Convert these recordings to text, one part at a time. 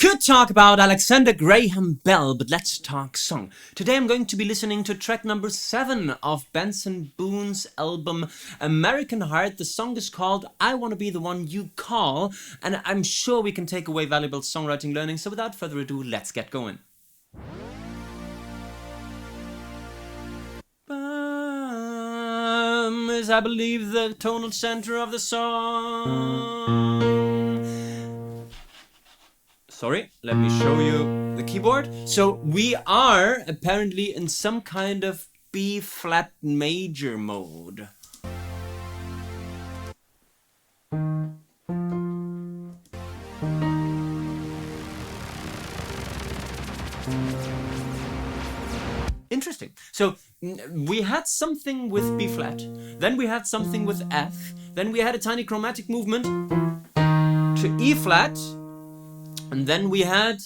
could talk about Alexander Graham Bell, but let's talk song. Today I'm going to be listening to track number 7 of Benson Boone's album American Heart. The song is called I Wanna Be the One You Call, and I'm sure we can take away valuable songwriting learning. So without further ado, let's get going. Is, I believe, the tonal center of the song. Sorry, let me show you the keyboard. So we are apparently in some kind of B flat major mode. Interesting. So we had something with B flat, then we had something with F, then we had a tiny chromatic movement to E flat, and then we had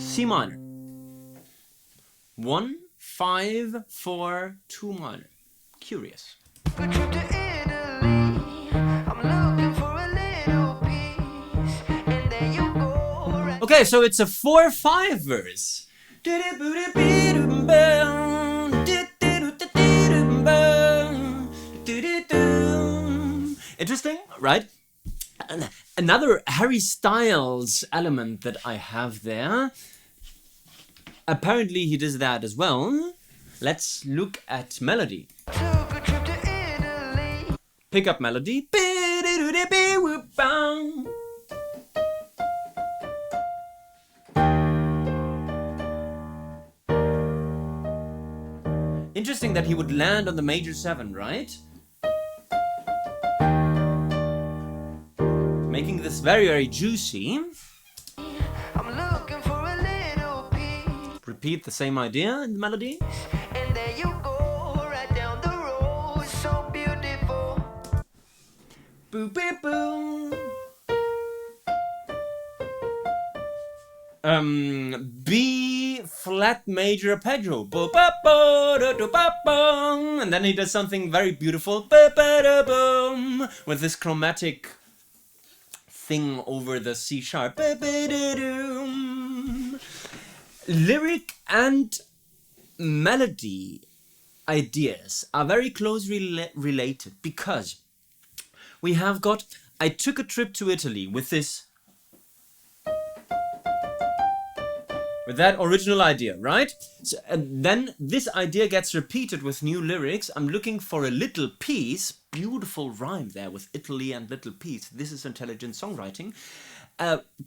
C minor. 1, 5, 4, 2 minor. Curious. Okay, so it's a 4/5 verse. Interesting, right? Another Harry Styles element that I have there. Apparently he does that as well. Let's look at melody. Pick up melody. Interesting that he would land on the major 7, right? Making this very, very juicy. I'm looking for a little piece. Repeat the same idea in the melody. And there you go, right down the road, so beautiful. Boo, boo, boo. B flat major arpeggio. And then he does something very beautiful with this chromatic thing over the C sharp. Lyric and melody ideas are very closely related because we have got I took a trip to Italy with this. With that original idea, right? So, and then this idea gets repeated with new lyrics. I'm looking for a little piece. Beautiful rhyme there with Italy and little piece. This is intelligent songwriting.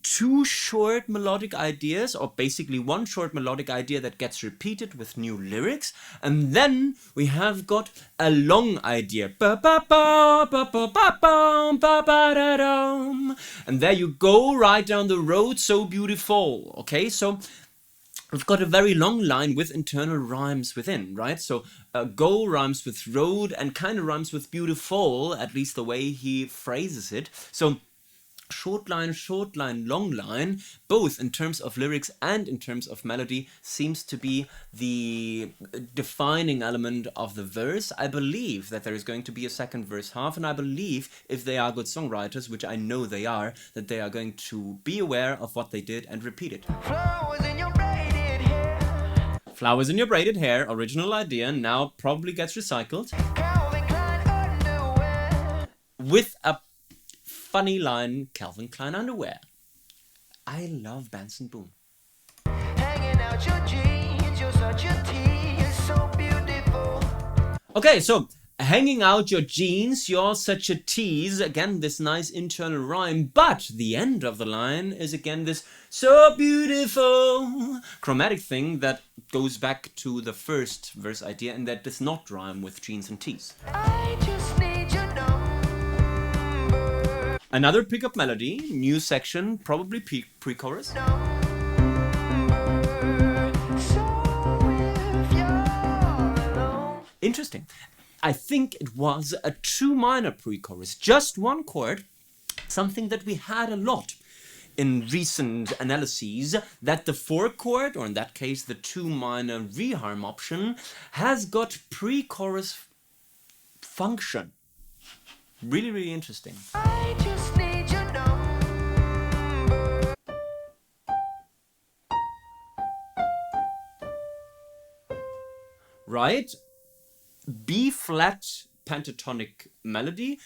2 short melodic ideas, or basically 1 short melodic idea that gets repeated with new lyrics. And then we have got a long idea. And there you go, right down the road, so beautiful. Okay, so we've got a very long line with internal rhymes within, right? So go rhymes with road and kind of rhymes with beautiful, at least the way he phrases it. So short line, long line, both in terms of lyrics and in terms of melody, seems to be the defining element of the verse. I believe that there is going to be a second verse half, and I believe if they are good songwriters, which I know they are, that they are going to be aware of what they did and repeat it. Flowers in your braided hair, original idea, now probably gets recycled. With a funny line, Calvin Klein underwear. I love Benson Boone. Hanging out your jeans, you're such a tease, so beautiful. Okay, so hanging out your jeans, you're such a tease. Again, this nice internal rhyme, but the end of the line is again this so beautiful chromatic thing that goes back to the first verse idea, and that does not rhyme with jeans and tees. I just need your number. Another pickup melody, new section, probably pre-chorus. Interesting. I think it was a 2 minor pre-chorus, just 1 chord, something that we had a lot in recent analyses, that the 4 chord, or in that case the 2 minor reharm option, has got pre-chorus function. Really, really interesting. I just need your number. right? B flat pentatonic melody.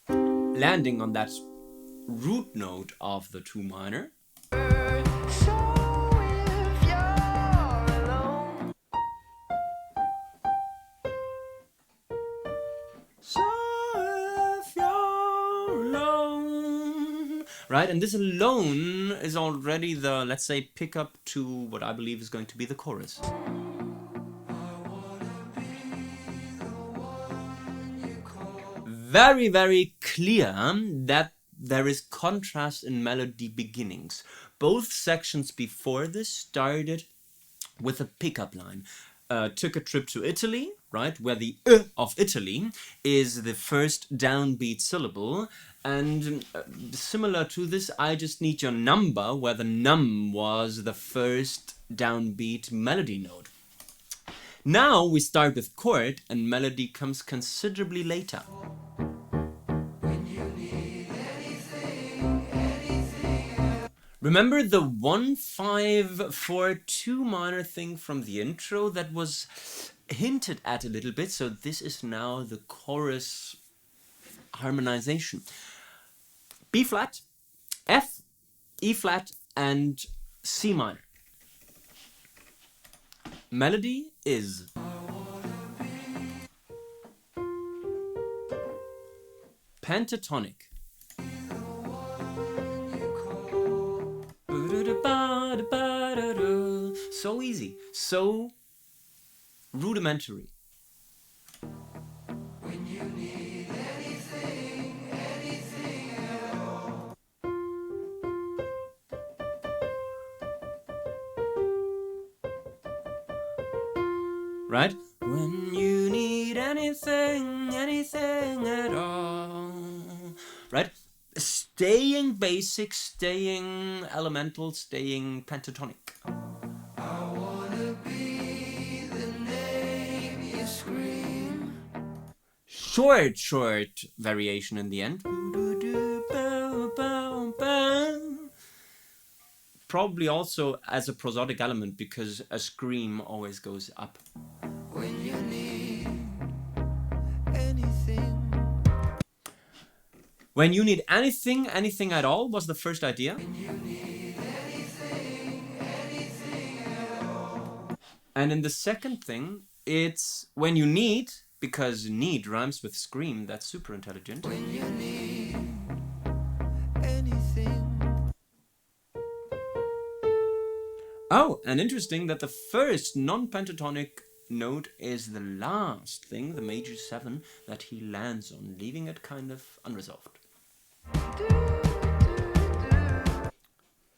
Landing on that root note of the 2 minor. Right, and this alone is already the, let's say, pickup to what I believe is going to be the chorus. Very, very clear that there is contrast in melody beginnings. Both sections before this started with a pickup line. Took a trip to Italy, right, where the of Italy is the first downbeat syllable, and similar to this, I just need your number, where the num was the first downbeat melody note. Now we start with chord, and melody comes considerably later. Remember the 1-5-4-2 minor thing from the intro that was hinted at a little bit? So this is now the chorus harmonization. B flat, F, E flat, and C minor. Melody is pentatonic. So easy, so rudimentary. When you need anything at all. Right? When you need anything at all. Right? Staying basic, staying elemental, staying pentatonic. I wanna be the name you scream. Short variation in the end. Probably also as a prosodic element, because a scream always goes up. When you need anything. When you need anything at all was the first idea. When you need anything at all. And in the second thing, it's when you need, because need rhymes with scream, that's super intelligent. When you need anything. Oh, and interesting that the first non-pentatonic note is the last thing, the major 7, that he lands on, leaving it kind of unresolved.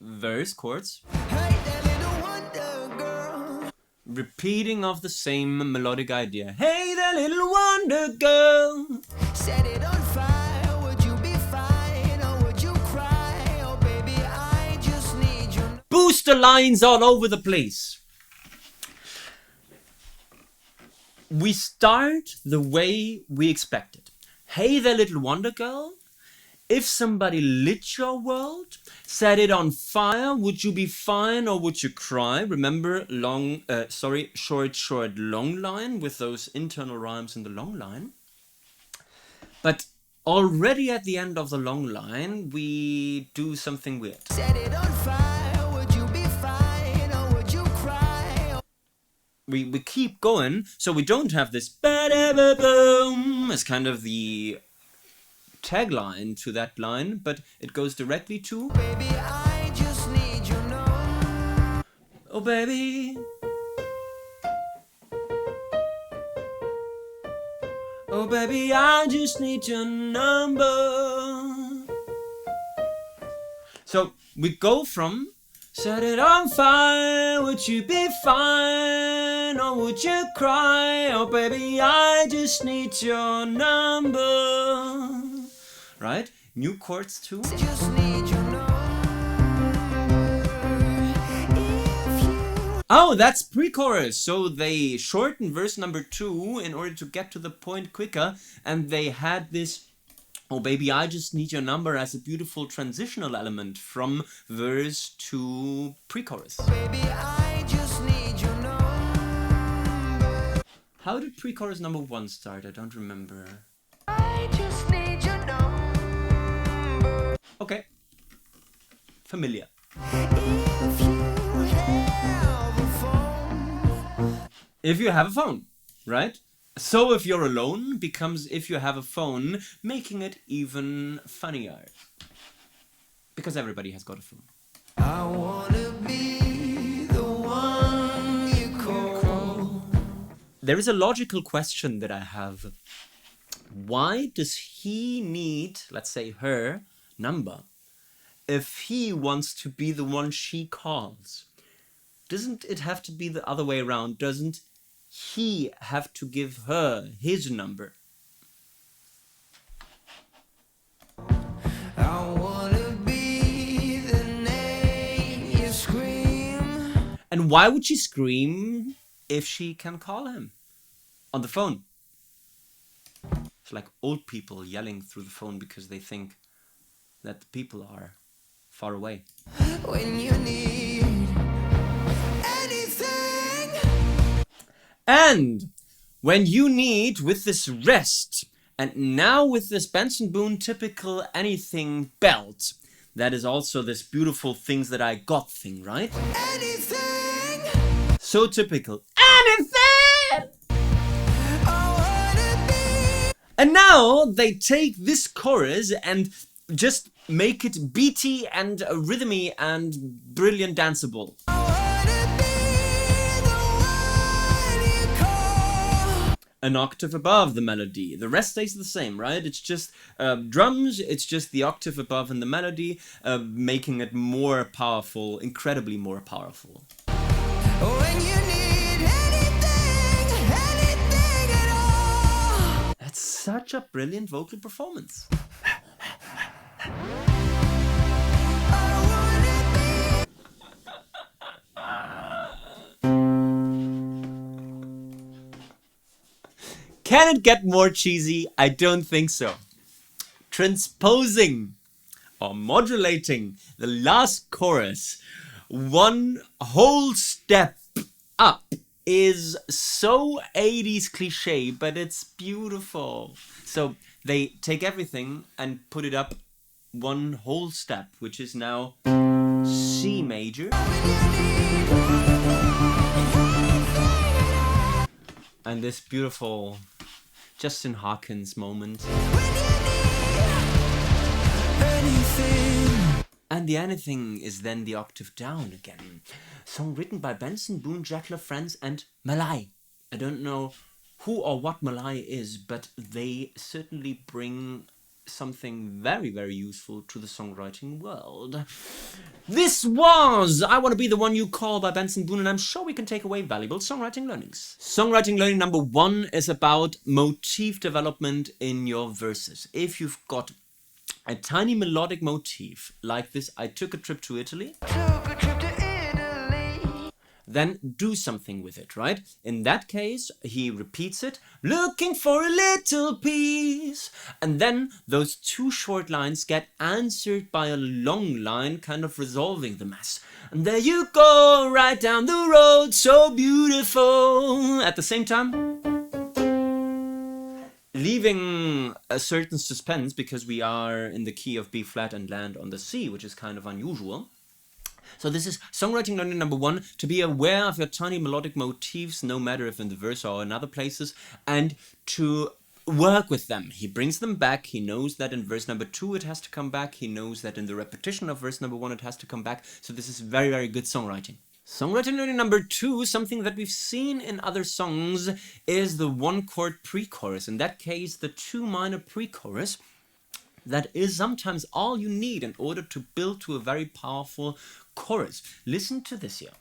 Verse chords. Hey, that little wonder girl. Repeating of the same melodic idea. Hey, that little wonder girl. Set it on fire. Would you be fine or would you cry? Oh, baby, I just need you. Booster lines all over the place. We start the way we expected. Hey, there, little wonder girl. If somebody lit your world, set it on fire, would you be fine or would you cry? Remember short, long line with those internal rhymes in the long line. But already at the end of the long line, we do something weird. Set it on fire, would you be fine or would you cry? We keep going, so we don't have this ba-da-ba-boom as kind of the tagline to that line, but it goes directly to baby, I just need you know. Oh baby, oh baby, I just need your number. So we go from set it on fire, would you be fine or would you cry? Oh baby, I just need your number. Right? New chords too. Just need your Oh, that's pre-chorus. So they shortened verse number 2 in order to get to the point quicker, and they had this Oh baby, I just need your number as a beautiful transitional element from verse to pre-chorus. Baby, I just need your number. How did pre-chorus number 1 start? I don't remember. I just need your number. Okay. Familiar. If you have a phone. If you have a phone, right? So if you're alone becomes if you have a phone, making it even funnier. Because everybody has got a phone. I wanna be the one you call. There is a logical question that I have. Why does he need, let's say, her number if he wants to be the one she calls? Doesn't it have to be the other way around? Doesn't he have to give her his number? I wanna be the name you scream. And why would she scream if she can call him on the phone? It's like old people yelling through the phone because they think that the people are far away. When you need anything. And when you need with this rest, and now with this Benson Boone typical anything belt, that is also this beautiful things that I got thing, right? Anything. So typical. Anything. And now they take this chorus and just make it beaty and rhythmy and brilliant danceable. An octave above the melody. The rest stays the same, right? It's just drums, it's just the octave above in the melody, making it more powerful, incredibly more powerful. When you need anything at all. That's such a brilliant vocal performance. Can it get more cheesy? I don't think so. Transposing or modulating the last chorus one whole step up is so 80s cliche, but it's beautiful. So they take everything and put it up one whole step, which is now C major. And this beautiful Justin Hawkins moment. And the anything is then the octave down again. Song written by Benson Boone, Jack LaFrance and Malai. I don't know who or what Malai is, but they certainly bring something very, very useful to the songwriting world. This was I Want to Be the One You Call by Benson Boone, and I'm sure we can take away valuable songwriting learnings. Songwriting learning number 1 is about motif development in your verses. If you've got a tiny melodic motif like this, I took a trip to Italy. Then do something with it, right? In that case, he repeats it, looking for a little piece. And then those 2 short lines get answered by a long line, kind of resolving the mess. And there you go, right down the road, so beautiful. At the same time, leaving a certain suspense because we are in the key of B flat and land on the C, which is kind of unusual. So this is songwriting learning number 1, to be aware of your tiny melodic motifs, no matter if in the verse or in other places, and to work with them. He brings them back. He knows that in verse number 2 it has to come back. He knows that in the repetition of verse number 1 it has to come back. So this is very, very good songwriting. Songwriting learning number 2, something that we've seen in other songs, is the 1-chord pre-chorus. In that case, the 2 minor pre-chorus. That is sometimes all you need in order to build to a very powerful chorus. Listen to this here.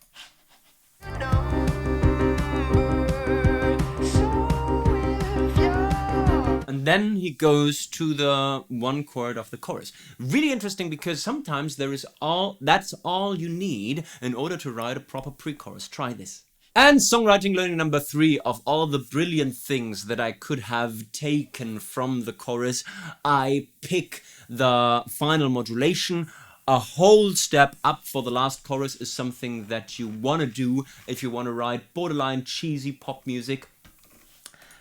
And then he goes to the 1 chord of the chorus. Really interesting because sometimes that's all you need in order to write a proper pre-chorus. Try this. And songwriting learning number 3, of all the brilliant things that I could have taken from the chorus, I pick the final modulation. A whole step up for the last chorus is something that you want to do if you want to write borderline cheesy pop music.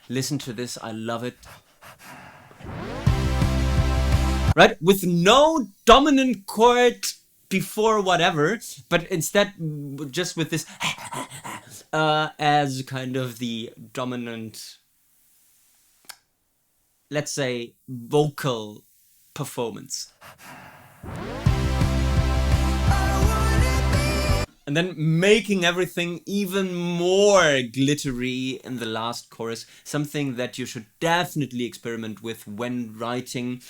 Listen to this, I love it. Right? With no dominant chord before whatever, but instead just with this as kind of the dominant, let's say, vocal performance. And then making everything even more glittery in the last chorus, something that you should definitely experiment with when writing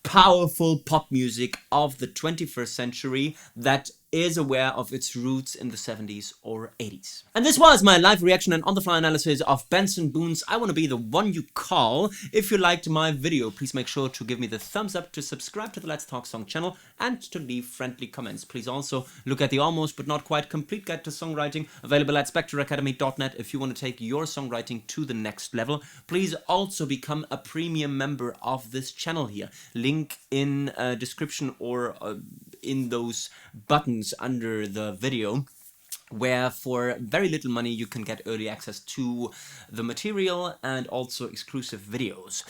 powerful pop music of the 21st century that is aware of its roots in the 70s or 80s. And this was my live reaction and on-the-fly analysis of Benson Boone's I Wanna Be the One You Call. If you liked my video, please make sure to give me the thumbs up, to subscribe to the Let's Talk Song channel, and to leave friendly comments. Please also look at the almost but not quite complete guide to songwriting, available at spectreacademy.net if you want to take your songwriting to the next level. Please also become a premium member of this channel here. Link in description or in those buttons under the video, where for very little money you can get early access to the material and also exclusive videos.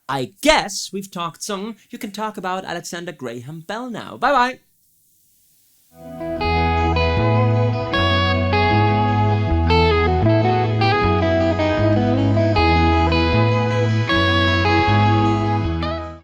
I guess we've talked song. You can talk about Alexander Graham Bell now. Bye bye!